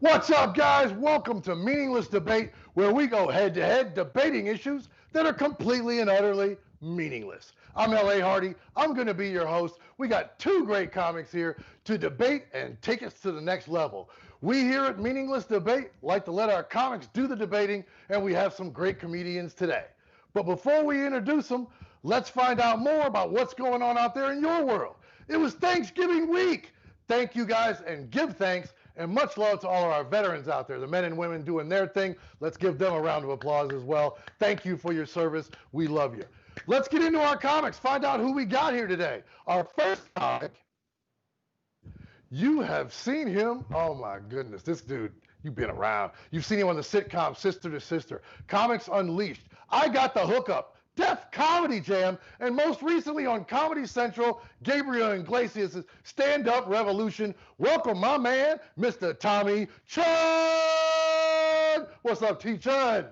What's up, guys? Welcome to Meaningless Debate, where we go head to head debating issues that are completely and utterly meaningless. I'm L.A. Hardy. I'm going to be your host. We got two great comics here to debate and take us to the next level. We here at Meaningless Debate like to let our comics do the debating, and we have some great comedians today. But before we introduce them, let's find out more about what's going on out there in your world. It was Thanksgiving week. Thank you guys and give thanks. And much love to all of our veterans out there, the men and women doing their thing. Let's give them a round of applause as well. Thank you for your service. We love you. Let's get into our comics, find out who we got here today. Our first comic, you have seen him. Oh my goodness, this dude, you've been around. You've seen him on the sitcom Sister to Sister, Comics Unleashed, I Got the Hookup, Def Comedy Jam, and most recently on Comedy Central, Gabriel Iglesias' Stand Up Revolution. Welcome, my man, Mr. Tommy Chunn. What's up, T. Chunn?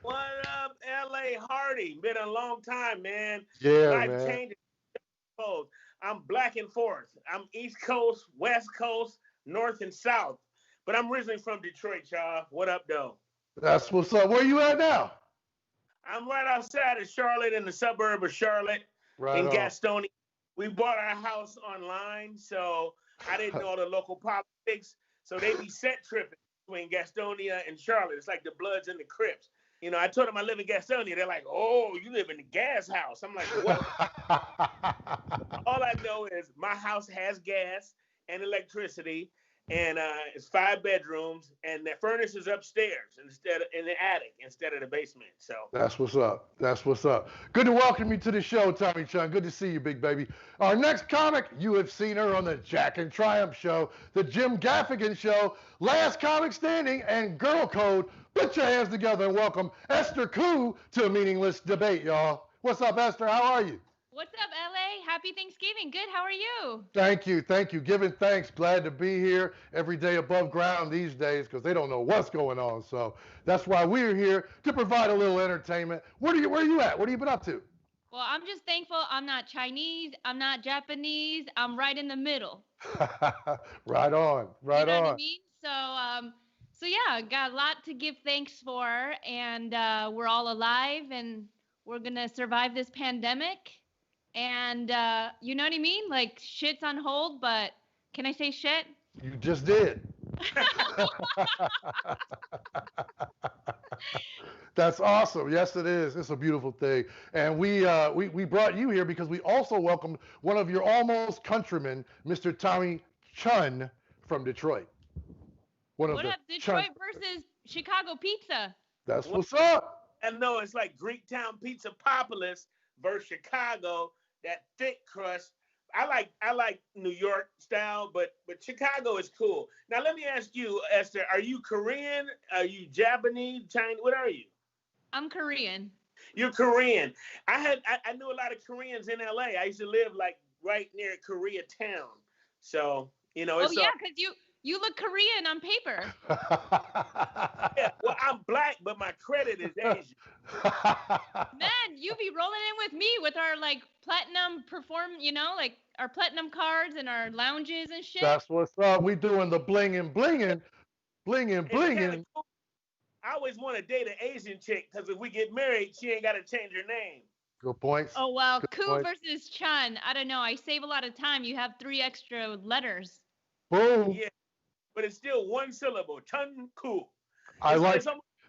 What up, L.A. Hardy? Been a long time, man. Yeah, Life man. changing. I'm black and forth. I'm East Coast, West Coast, North and South. But I'm originally from Detroit, y'all. What up, though? That's what's up. Where you at now? I'm right outside of Charlotte, in the suburb of Charlotte, in Gastonia. We bought our house online, so I didn't know the local politics. So they be set tripping between Gastonia and Charlotte. It's like the Bloods and the Crips. You know, I told them I live in Gastonia. They're like, oh, you live in the gas house. I'm like, what? All I know is my house has gas and electricity, and it's 5 bedrooms, and the furnace is upstairs instead of in the attic instead of the basement. So that's what's up. That's what's up. Good to welcome you to the show, Tommy Chunn. Good to see you, big baby. Our next comic, you have seen her on the Jack and Triumph Show, the Jim Gaffigan Show, Last Comic Standing, and Girl Code. Put your hands together and welcome Esther Koo to Meaningless Debate, y'all. What's up, Esther? How are you? What's up, LA? Happy Thanksgiving. Good. How are you? Thank you. Thank you. Giving thanks. Glad to be here every day above ground these days because they don't know what's going on. So that's why we're here to provide a little entertainment. Where are you at? What have you been up to? Well, I'm just thankful I'm not Chinese. I'm not Japanese. I'm right in the middle. Right on. Right you know on. What I mean? So yeah, got a lot to give thanks for, and we're all alive, and we're gonna survive this pandemic. And you know what I mean? Like, shit's on hold, but can I say shit? You just did. That's awesome. Yes, it is. It's a beautiful thing. And we brought you here because we also welcomed one of your almost countrymen, Mr. Tommy Chunn from Detroit. What up, Detroit versus Chicago pizza? That's what's up. And no, it's like Greektown Pizza Populous versus Chicago. That thick crust. I like New York style, but Chicago is cool. Now let me ask you, Esther, are you Korean? Are you Japanese? Chinese? What are you? I'm Korean. You're Korean. I knew a lot of Koreans in LA. I used to live like right near Koreatown. So, you know, it's because you look Korean on paper. Yeah, well, I'm black, but my credit is Asian. Man, you be rolling in with me with our like platinum like our platinum cards and our lounges and shit. That's what's up. We doing the blinging. Cool. I always want to date an Asian chick because if we get married, she ain't got to change her name. Good points. Oh, well, Koo versus Chun. I don't know. I save a lot of time. You have 3 extra letters. Boom. Yeah, but it's still one syllable. Chun Koo.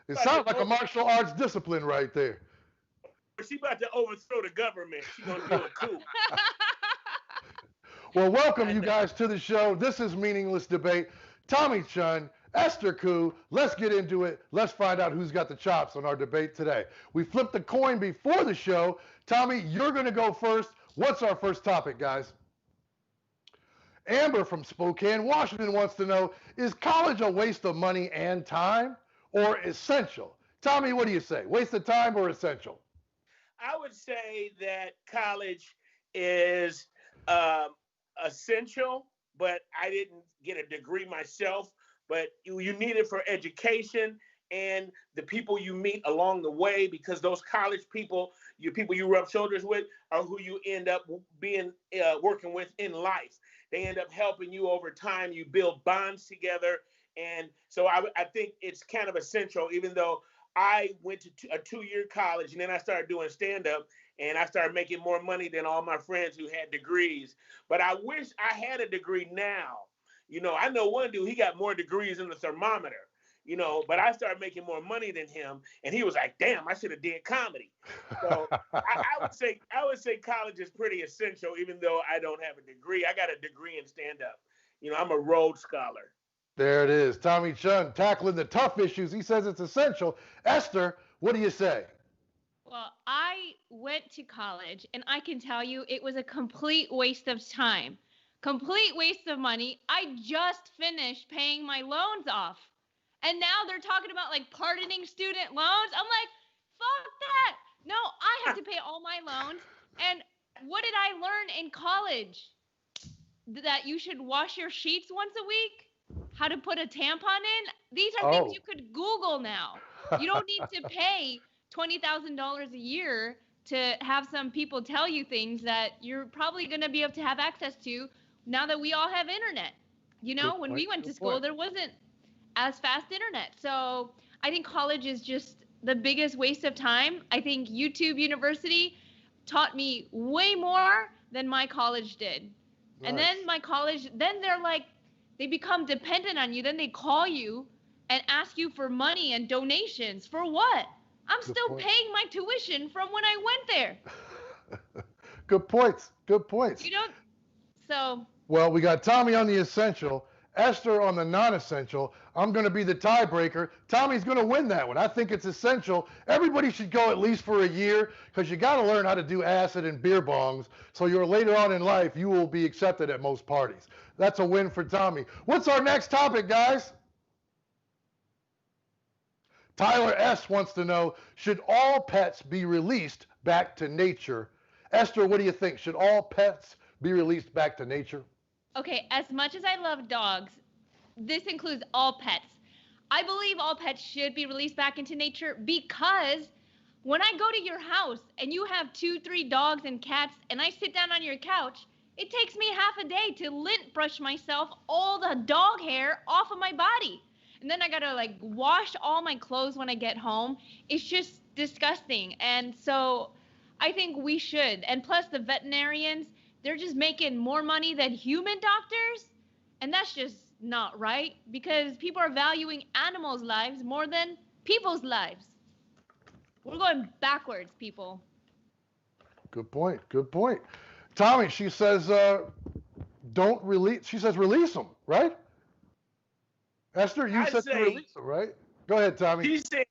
It sounds like a martial arts discipline right there. She about to overthrow the government. She gonna do a coup. Well, welcome you guys to the show. This is Meaningless Debate. Tommy Chunn, Esther Koo. Let's get into it. Let's find out who's got the chops on our debate today. We flipped the coin before the show. Tommy, you're going to go first. What's our first topic, guys? Amber from Spokane, Washington wants to know, is college a waste of money and time or essential? Tommy, what do you say? Waste of time or essential? I would say that college is essential, but I didn't get a degree myself, but you need it for education and the people you meet along the way, because those college people you rub shoulders with are who you end up being working with in life. They end up helping you over time. You build bonds together, And so I think it's kind of essential, even though I went to a 2-year college and then I started doing stand-up and I started making more money than all my friends who had degrees. But I wish I had a degree now. I know one dude, he got more degrees than the thermometer, but I started making more money than him. And he was like, damn, I should have did comedy. So I would say college is pretty essential, even though I don't have a degree. I got a degree in stand-up. I'm a Rhodes Scholar. There it is. Tommy Chunn tackling the tough issues. He says it's essential. Esther, what do you say? Well, I went to college, and I can tell you it was a complete waste of time. Complete waste of money. I just finished paying my loans off. And now they're talking about like pardoning student loans. I'm like, fuck that. No, I have to pay all my loans. And what did I learn in college? That you should wash your sheets once a week? How to put a tampon in? These are things you could Google now. You don't need to pay $20,000 a year to have some people tell you things that you're probably going to be able to have access to now that we all have internet. When we went to school, there wasn't as fast internet. So I think college is just the biggest waste of time. I think YouTube University taught me way more than my college did. Nice. And then my college, then they become dependent on you. Then they call you and ask you for money and donations. For what? I'm still paying my tuition from when I went there. Good points. Good points. Well, we got Tommy on the essential, Esther on the non-essential. I'm going to be the tiebreaker. Tommy's going to win that one. I think it's essential. Everybody should go at least for a year because you got to learn how to do acid and beer bongs so you're later on in life you will be accepted at most parties. That's a win for Tommy. What's our next topic, guys? Tyler S. wants to know, should all pets be released back to nature? Esther, what do you think? Should all pets be released back to nature? Okay, as much as I love dogs, this includes all pets. I believe all pets should be released back into nature because when I go to your house and you have 2-3 dogs and cats and I sit down on your couch, it takes me half a day to lint brush myself all the dog hair off of my body. And then I gotta wash all my clothes when I get home. It's just disgusting. And so I think we should. And plus the veterinarians, they're just making more money than human doctors. And that's just not right because people are valuing animals' lives more than people's lives. We're going backwards, people. Good point. Good point. Tommy, she says, release them, right? Esther, you said to release them, right? Go ahead, Tommy. She said,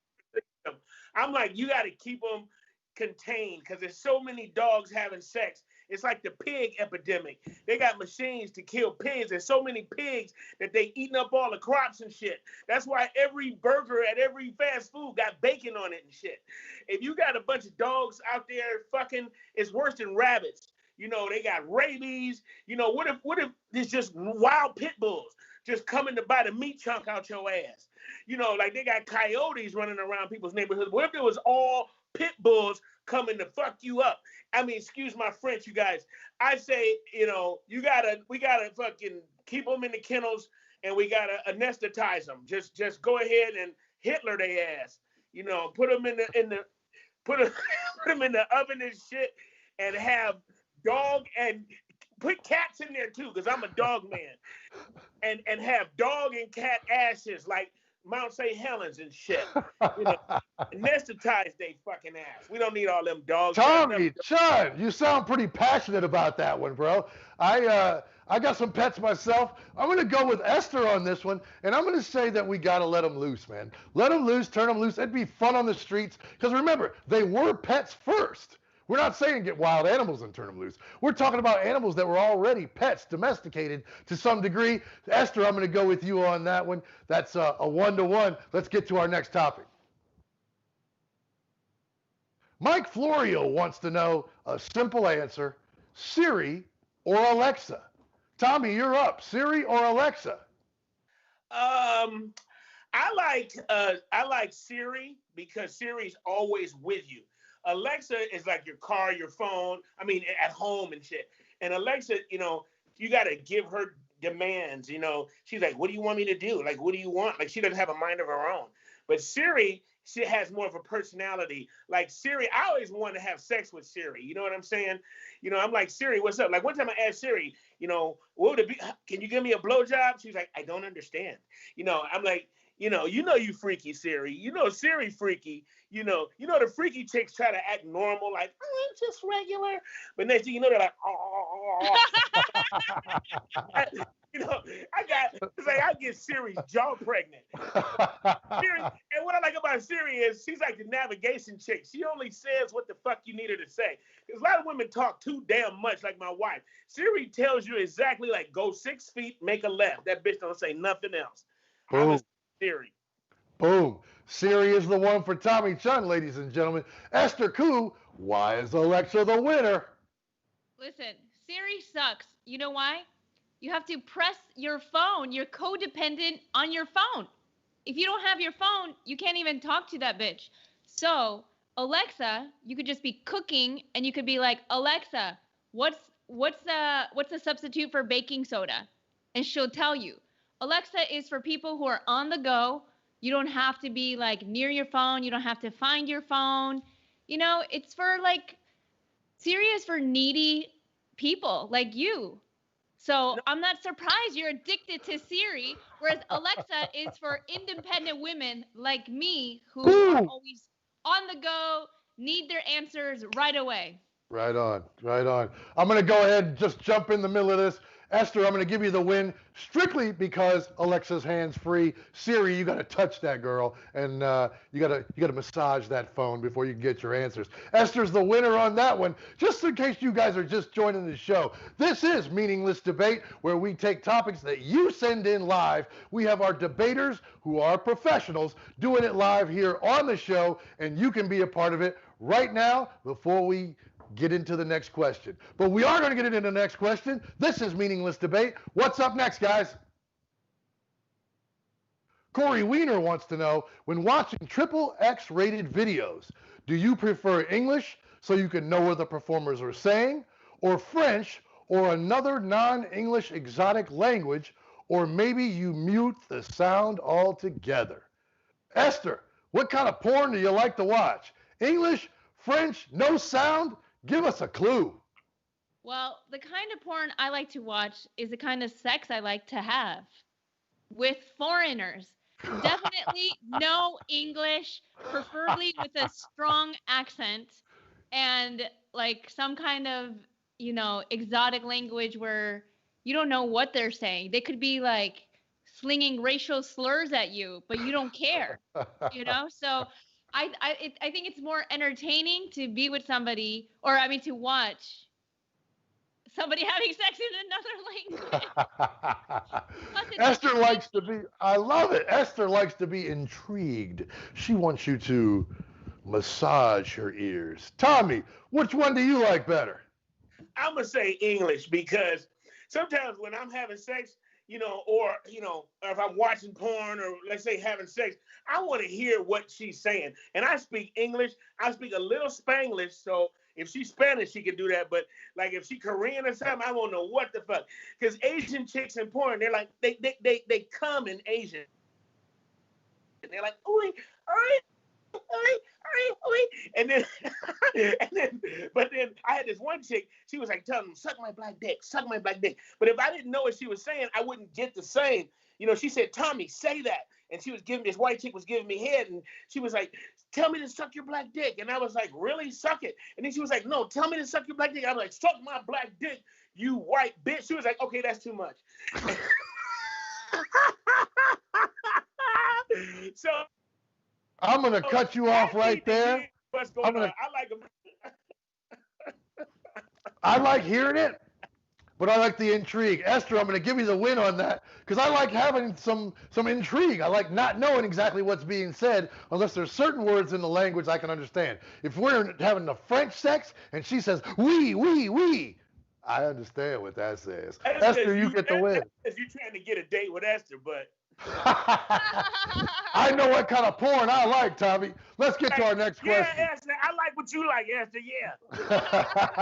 I'm like, you got to keep them contained because there's so many dogs having sex. It's like the pig epidemic. They got machines to kill pigs. There's so many pigs that they eating up all the crops and shit. That's why every burger at every fast food got bacon on it and shit. If you got a bunch of dogs out there fucking, it's worse than rabbits. They got rabies. What if there's just wild pit bulls just coming to bite a meat chunk out your ass? They got coyotes running around people's neighborhoods. What if it was all pit bulls coming to fuck you up? I mean, excuse my French, you guys. I say, we gotta fucking keep them in the kennels and we gotta anesthetize them. Just go ahead and Hitler their ass. Put them put them in the oven and shit, and have dog and put cats in there too, because I'm a dog man, and have dog and cat ashes like Mount St. Helens and shit. Anesthetize they fucking ass. We don't need all them dogs. Tommy Chunn, you sound pretty passionate about that one, bro. I got some pets myself. I'm going to go with Esther on this one, and I'm going to say that we got to let them loose, man. Let them loose, turn them loose. It'd be fun on the streets, because remember, they were pets first. We're not saying get wild animals and turn them loose. We're talking about animals that were already pets, domesticated to some degree. Esther, I'm going to go with you on that one. That's a 1-to-1. Let's get to our next topic. Mike Florio wants to know a simple answer, Siri or Alexa? Tommy, you're up. Siri or Alexa? I like Siri because Siri's always with you. Alexa is like your car, your phone, at home and shit. And Alexa, you got to give her demands. She's like, what do you want me to do? Like, what do you want? Like, she doesn't have a mind of her own. But Siri, she has more of a personality. Like Siri, I always wanted to have sex with Siri. You know what I'm saying? I'm like, Siri, what's up? Like one time I asked Siri, what would it be? Can you give me a blowjob? She's like, I don't understand. I'm like, you freaky Siri. Siri freaky. The freaky chicks try to act normal, like, oh, I'm just regular. But next thing you know, they're like, oh. I get Siri's jaw pregnant. Siri, and what I like about Siri is she's like the navigation chick. She only says what the fuck you need her to say. Because a lot of women talk too damn much, like my wife. Siri tells you exactly, like, go 6 feet, make a left. That bitch don't say nothing else. Boom. Siri. Boom. Siri is the one for Tommy Chunn, ladies and gentlemen. Esther Koo, why is Alexa the winner? Listen, Siri sucks. You know why? You have to press your phone. You're codependent on your phone. If you don't have your phone, you can't even talk to that bitch. So, Alexa, you could just be cooking and you could be like, Alexa, what's a substitute for baking soda? And she'll tell you. Alexa is for people who are on the go. You don't have to be like near your phone. You don't have to find your phone. It's for like, Siri is for needy people like you. So I'm not surprised you're addicted to Siri, whereas Alexa is for independent women like me who are always on the go, need their answers right away. Right on, right on. I'm going to go ahead and just jump in the middle of this. Esther, I'm going to give you the win strictly because Alexa's hands free. Siri, you got to touch that girl, and you got to massage that phone before you can get your answers. Esther's the winner on that one. Just in case you guys are just joining the show, this is Meaningless Debate, where we take topics that you send in live. We have our debaters who are professionals doing it live here on the show, and you can be a part of it right now before we get into the next question. But we are going to get into the next question. This is Meaningless Debate. What's up next, guys? Corey Wiener wants to know, when watching XXX rated videos, do you prefer English so you can know what the performers are saying, or French, or another non-English exotic language, or maybe you mute the sound altogether? Esther, what kind of porn do you like to watch? English, French, no sound? Give us a clue. Well, the kind of porn I like to watch is the kind of sex I like to have with foreigners. Definitely no English, preferably with a strong accent and like some kind of, exotic language where you don't know what they're saying. They could be like slinging racial slurs at you, but you don't care, So I think it's more entertaining to be with somebody, to watch somebody having sex in another language. Esther likes to be, I love it. Esther likes to be intrigued. She wants you to massage her ears. Tommy, which one do you like better? I'm going to say English because sometimes when I'm having sex, or if I'm watching porn or let's say having sex, I want to hear what she's saying. And I speak English. I speak a little Spanglish. So if she's Spanish, she can do that. But like if she Korean or something, I won't know what the fuck. Because Asian chicks in porn, they're like, they come in Asian. And they're like, oi, oi. And then, but then I had this one chick. She was like telling me, "Suck my black dick, suck my black dick." But if I didn't know what she was saying, I wouldn't get the same. She said, "Tommy, say that." And she was giving this white chick was giving me head, and she was like, "Tell me to suck your black dick." And I was like, "Really, suck it?" And then she was like, "No, tell me to suck your black dick." I was like, "Suck my black dick, you white bitch." She was like, "Okay, that's too much." So. I'm going to cut you off right there. What's going on? I like them. I like hearing it, but I like the intrigue. Esther, I'm going to give you the win on that because I like having some intrigue. I like not knowing exactly what's being said unless there's certain words in the language I can understand. If we're having the French sex and she says, oui, oui, oui, I understand what that says. Esther, you get the win. You're trying to get a date with Esther, but... I know what kind of porn I like, Tommy. Let's get to our next question. Yeah, Esther, I like what you like, Esther,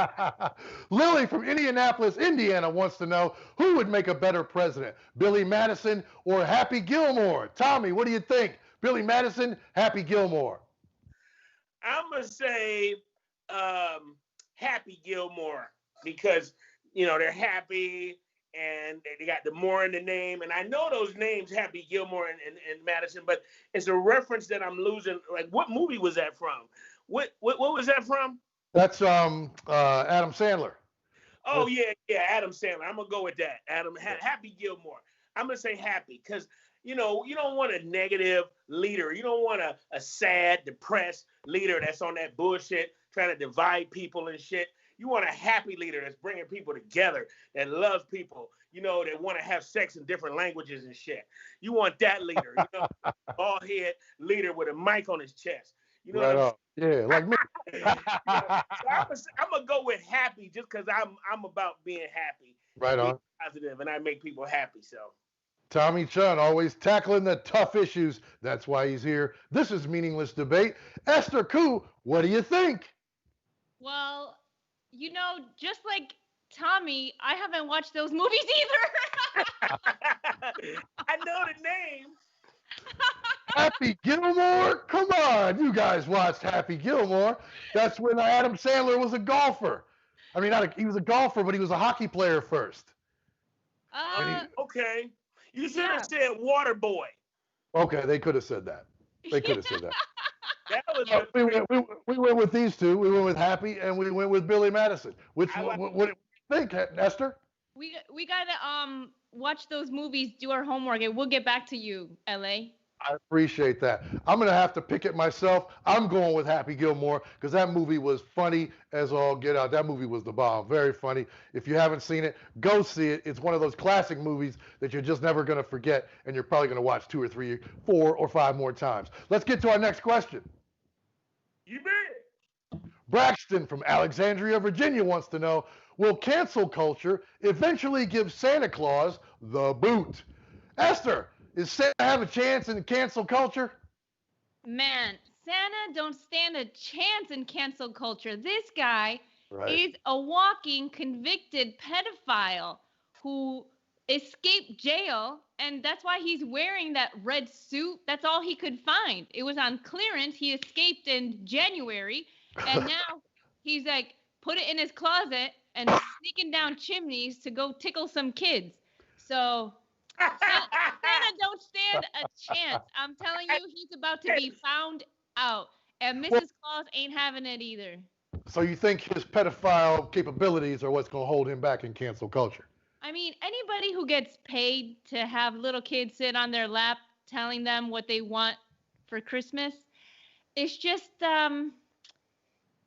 yeah. Lily from Indianapolis, Indiana wants to know, who would make a better president, Billy Madison or Happy Gilmore? Tommy, what do you think? Billy Madison, Happy Gilmore? I'm going to say Happy Gilmore because, they're happy and they got the more in the name. And I know those names, Happy Gilmore and Madison, but it's a reference that I'm losing. Like, what movie was that from? What was that from? That's Adam Sandler. Oh, yeah, Adam Sandler. I'm going to go with that. Happy Gilmore. I'm going to say happy because, you don't want a negative leader. You don't want a sad, depressed leader that's on that bullshit trying to divide people and shit. You want a happy leader that's bringing people together, that loves people, that want to have sex in different languages and shit. You want that leader, bald-head leader with a mic on his chest. You know right what I'm saying? Yeah, like me. So I'm going to go with happy just because I'm about being happy. Right on. Being positive, and I make people happy, so. Tommy Chunn, always tackling the tough issues. That's why he's here. This is Meaningless Debate. Esther Koo, what do you think? Well, just like Tommy, I haven't watched those movies either. I know the name. Happy Gilmore? Come on, you guys watched Happy Gilmore. That's when Adam Sandler was a golfer. I mean, he was a golfer, but he was a hockey player first. Okay. You should have said Water Boy. Okay, they could have said that. They could have said that. That was we went with these two. We went with Happy, and we went with Billy Madison. What do you think, Esther? We gotta watch those movies, do our homework, and we'll get back to you, LA. I appreciate that. I'm going to have to pick it myself. I'm going with Happy Gilmore because that movie was funny as all get out. That movie was the bomb. Very funny. If you haven't seen it, go see it. It's one of those classic movies that you're just never going to forget, and you're probably going to watch 2 or 3, 4 or 5 more times. Let's get to our next question. You bet. Braxton from Alexandria, Virginia wants to know, will cancel culture eventually give Santa Claus the boot? Esther, is Santa have a chance in cancel culture? Man, Santa don't stand a chance in cancel culture. This guy is a walking convicted pedophile who escaped jail, and that's why he's wearing that red suit. That's all he could find. It was on clearance. He escaped in January, and now he's like put it in his closet and sneaking down chimneys to go tickle some kids. So Santa don't stand a chance. I'm telling you, he's about to be found out. And Mrs. Claus ain't having it either. So you think his pedophile capabilities are what's going to hold him back in cancel culture? I mean, anybody who gets paid to have little kids sit on their lap telling them what they want for Christmas, it's just,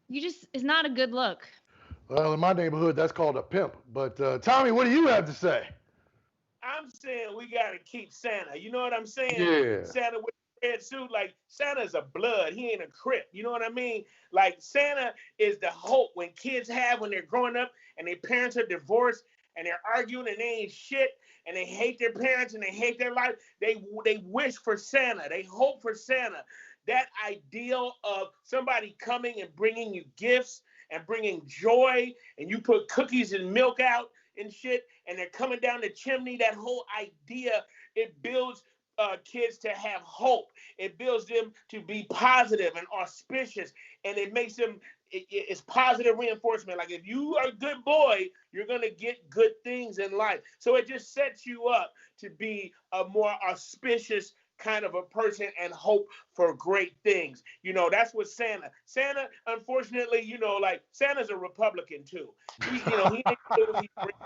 it's not a good look. Well, in my neighborhood, that's called a pimp. But Tommy, what do you have to say? I'm saying we got to keep Santa. You know what I'm saying? Yeah. Santa with a red suit. Like, Santa's a blood. He ain't a crip. You know what I mean? Like, Santa is the hope when kids have when they're growing up and their parents are divorced and they're arguing and they ain't shit and they hate their parents and they hate their life. They wish for Santa. They hope for Santa. That ideal of somebody coming and bringing you gifts and bringing joy, and you put cookies and milk out and shit, and they're coming down the chimney, that whole idea, it builds kids to have hope. It builds them to be positive and auspicious, and it makes them, it's positive reinforcement. Like, if you are a good boy, you're going to get good things in life. So it just sets you up to be a more auspicious kind of a person and hope for great things. You know, that's what Santa, unfortunately, like, Santa's a Republican too. He ain't do what he brings.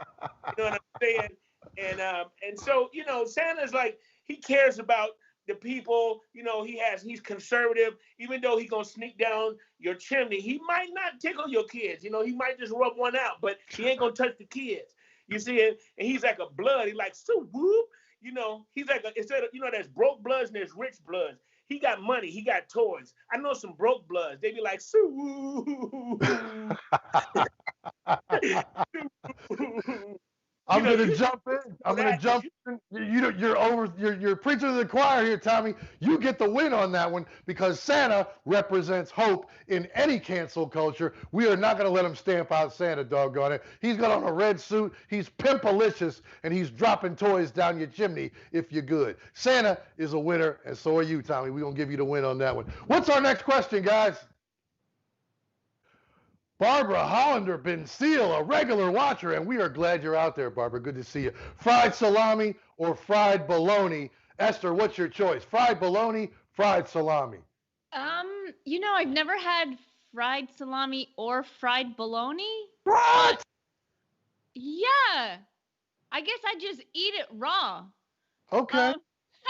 You know what I'm saying? And so, Santa's like, he cares about the people, he's conservative, even though he's going to sneak down your chimney. He might not tickle your kids, he might just rub one out, but he ain't going to touch the kids. You see it? And he's like a blood. He's like, so whoop. He's like, instead of, there's broke bloods and there's rich bloods. He got money. He got toys. I know some broke bloods. They be like, Sue. I'm going to jump in. I'm going to jump in. You're preaching to the choir here, Tommy. You get the win on that one because Santa represents hope in any cancel culture. We are not going to let him stamp out Santa, doggone it. He's got on a red suit. He's pimpalicious, and he's dropping toys down your chimney if you're good. Santa is a winner, and so are you, Tommy. We're going to give you the win on that one. What's our next question, guys? Barbara Hollander, Ben Seal, a regular watcher, and we are glad you're out there, Barbara. Good to see you. Fried salami or fried bologna? Esther, what's your choice? Fried bologna, fried salami? I've never had fried salami or fried bologna. What? Yeah. I guess I just eat it raw. Okay.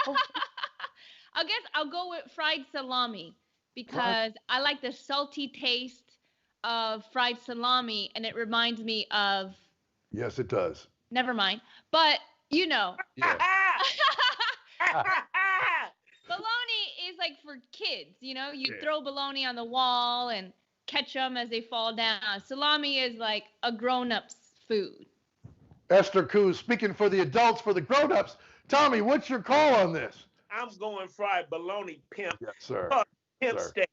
I guess I'll go with fried salami because I like the salty taste of fried salami, and it reminds me of. Yes, it does. Never mind. But Yeah. Bologna is like for kids, you throw bologna on the wall and catch them as they fall down. Salami is like a grown-up's food. Esther Koo, speaking for the adults, for the grown-ups. Tommy, what's your call on this? I'm going fried bologna, pimp. Yes, sir. Pimp steak.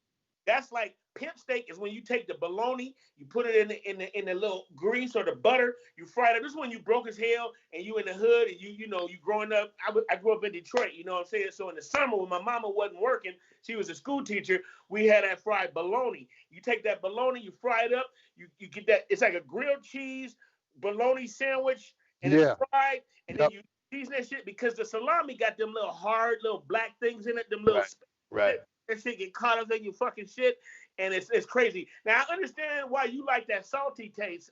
That's like pimp steak is when you take the bologna, you put it in the little grease or the butter, you fry it. This is when you broke as hell and you in the hood and you growing up. I grew up in Detroit, you know what I'm saying? So in the summer when my mama wasn't working, she was a school teacher, we had that fried bologna. You take that bologna, you fry it up, you get that, it's like a grilled cheese bologna sandwich and it's fried and then you season that shit because the salami got them little hard little black things in it, them little right. That shit get caught up in your fucking shit, and it's crazy. Now I understand why you like that salty taste,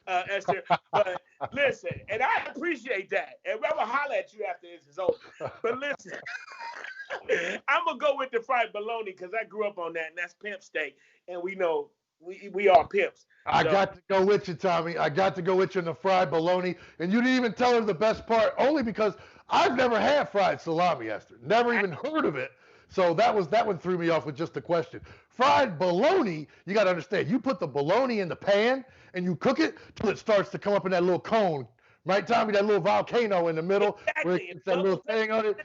Esther. But listen, and I appreciate that. And I'm gonna holler at you after this is over. But listen, I'm gonna go with the fried bologna because I grew up on that, and that's pimp steak, and we know we are pimps. I got to go with you, Tommy. I got to go with you in the fried bologna, and you didn't even tell her the best part, only because I've never had fried salami, Esther. Never even heard of it. So that one threw me off with just the question. Fried bologna, you got to understand, you put the bologna in the pan and you cook it till it starts to come up in that little cone. Right, Tommy? That little volcano in the middle. Exactly. Where it's that little thing on it.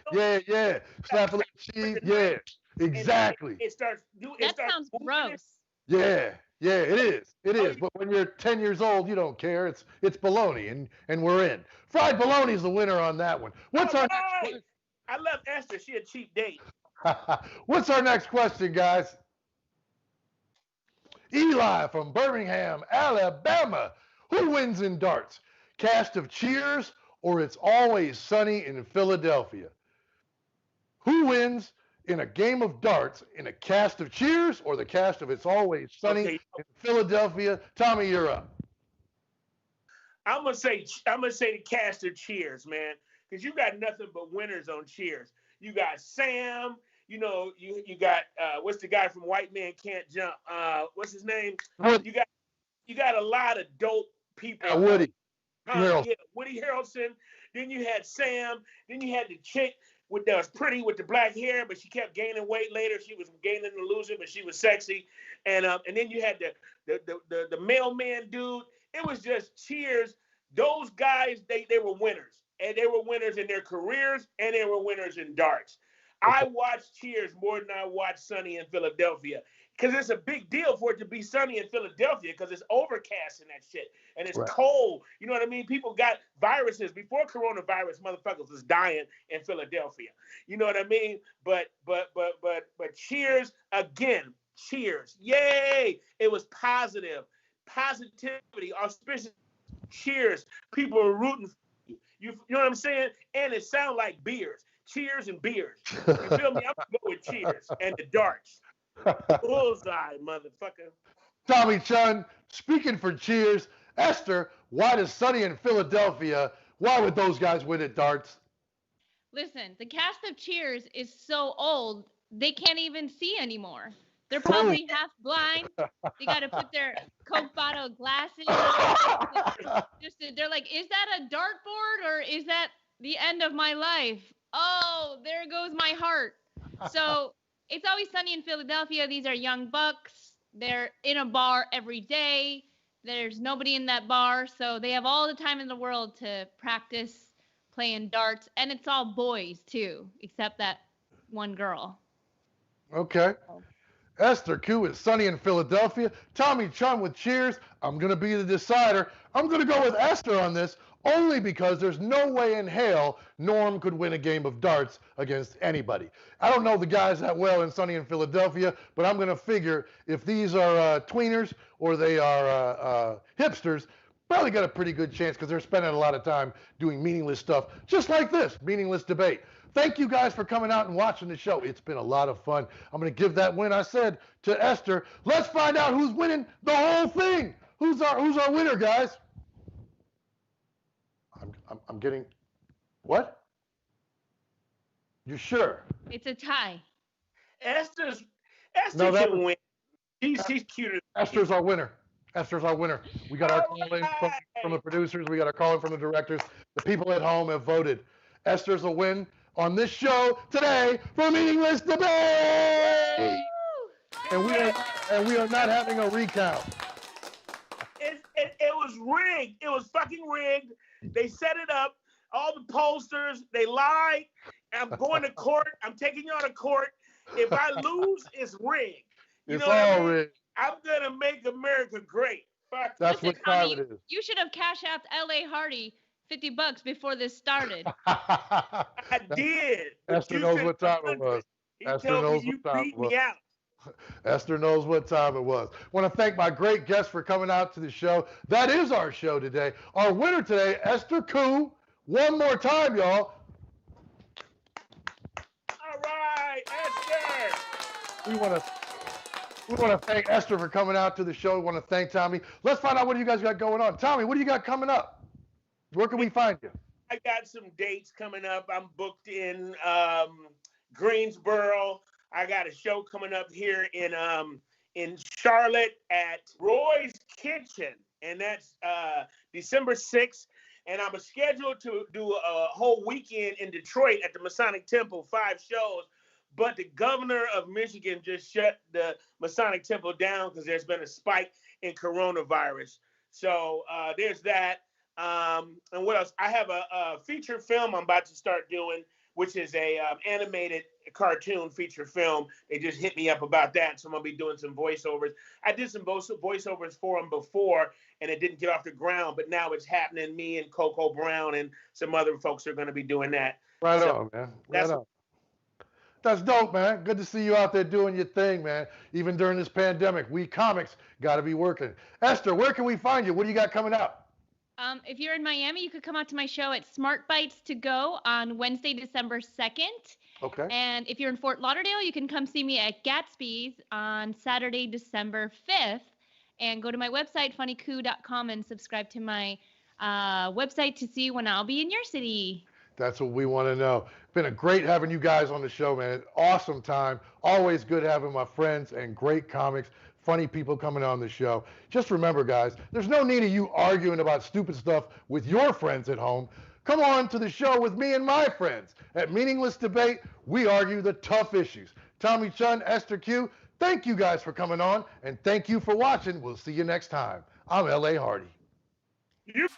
Yeah. Slap a little cheese. Yeah, exactly. It starts. That sounds gross. Yeah, it is. But when you're 10 years old, you don't care. It's bologna, and we're in. Fried bologna is the winner on that one. What's our next question? I love Esther. She a cheap date. What's our next question, guys? Eli from Birmingham, Alabama. Who wins in darts? Cast of Cheers or It's Always Sunny in Philadelphia? Who wins in a game of darts in a cast of Cheers or the cast of It's Always Sunny in Philadelphia? Tommy, you're up. I'm gonna say the cast of Cheers, man, because you got nothing but winners on Cheers. You got Sam. You got what's the guy from White Man Can't Jump? What's his name? Woody. You got a lot of dope people. Woody. Woody Harrelson. Then you had Sam. Then you had the chick that was pretty with the black hair, but she kept gaining weight later. She was gaining and losing, but she was sexy. And then you had the mailman dude. It was just Cheers. Those guys, they were winners, and they were winners in their careers, and they were winners in darts. I watch Cheers more than I watch Sunny in Philadelphia because it's a big deal for it to be sunny in Philadelphia because it's overcast and that shit and it's cold. You know what I mean? People got viruses before coronavirus. Motherfuckers was dying in Philadelphia. You know what I mean? But Cheers again. Cheers! Yay! It was positivity, auspicious. Cheers! People are rooting for you. You know what I'm saying? And it sounds like beers. Cheers and beers. You feel me? I'm gonna go with Cheers and the darts. Bullseye, motherfucker. Tommy Chunn, speaking for Cheers. Esther, why does Sunny in Philadelphia, why would those guys win at darts? Listen, the cast of Cheers is so old, they can't even see anymore. They're probably half blind. They got to put their Coke bottle glasses. They're like, is that a dartboard or is that the end of my life? Oh, there goes my heart. So It's Always Sunny in Philadelphia. These are young bucks. They're in a bar every day. There's nobody in that bar, so they have all the time in the world to practice playing darts, and it's all boys too, except that one girl. Okay. Esther Q is sunny in Philadelphia. Tommy Chunn with cheers. I'm going to be the decider. I'm going to go with Esther on this only because there's no way in hell Norm could win a game of darts against anybody. I don't know the guys that well in sunny in Philadelphia, but I'm going to figure if these are tweeners or they are hipsters, probably got a pretty good chance because they're spending a lot of time doing meaningless stuff, just like this, meaningless debate. Thank you guys for coming out and watching the show. It's been a lot of fun. I'm going to give that win, I said, to Esther. Let's find out who's winning the whole thing. Who's our winner, guys? I'm getting, what? You sure? It's a tie. Esther can win. She's cuter. Esther's our winner. Esther's our winner. We got our call in from the producers. We got our call in from the directors. The people at home have voted. Esther's a win on this show today for Meaningless Debate. And we are not having a recount. It was rigged. It was fucking rigged. They set it up. All the pollsters, they lied. I'm going to court. I'm taking y'all to court. If I lose, it's rigged. It's all rigged. I'm going to make America great. Fuck. That's what time it is. You should have cashed out L.A. Hardy $50 before this started. I did. Esther knows what time it was. Esther knows what time it was. Esther knows what time it was. I want to thank my great guests for coming out to the show. That is our show today. Our winner today, Esther Koo. One more time, y'all. All right, Esther. We want to thank Esther for coming out to the show. We want to thank Tommy. Let's find out what you guys got going on. Tommy, what do you got coming up? Where can we find you? I got some dates coming up. I'm booked in Greensboro. I got a show coming up here in Charlotte at Roy's Kitchen, and that's December 6th. And I'm scheduled to do a whole weekend in Detroit at the Masonic Temple, 5 shows. But the governor of Michigan just shut the Masonic Temple down because there's been a spike in coronavirus. So there's that. And what else? I have a feature film I'm about to start doing, which is a animated cartoon feature film. They just hit me up about that, so I'm going to be doing some voiceovers. I did some voiceovers for them before, and it didn't get off the ground, but now it's happening. Me and Coco Brown and some other folks are going to be doing that. Right on, man. Right on. That's dope, man. Good to see you out there doing your thing, man. Even during this pandemic, we comics got to be working. Esther, where can we find you? What do you got coming up? If you're in Miami, you could come out to my show at Smart Bites to Go on Wednesday, December 2nd. Okay. And if you're in Fort Lauderdale, you can come see me at Gatsby's on Saturday, December 5th. And go to my website, funnycoo.com, and subscribe to my website to see when I'll be in your city. That's what we want to know. Been a great having you guys on the show, man. Awesome time. Always good having my friends and great comics. Funny people coming on the show. Just remember, guys, there's no need of you arguing about stupid stuff with your friends at home. Come on to the show with me and my friends. At Meaningless Debate, we argue the tough issues. Tommy Chunn, Esther Q, thank you guys for coming on, and thank you for watching. We'll see you next time. I'm L.A. Hardy. Yep.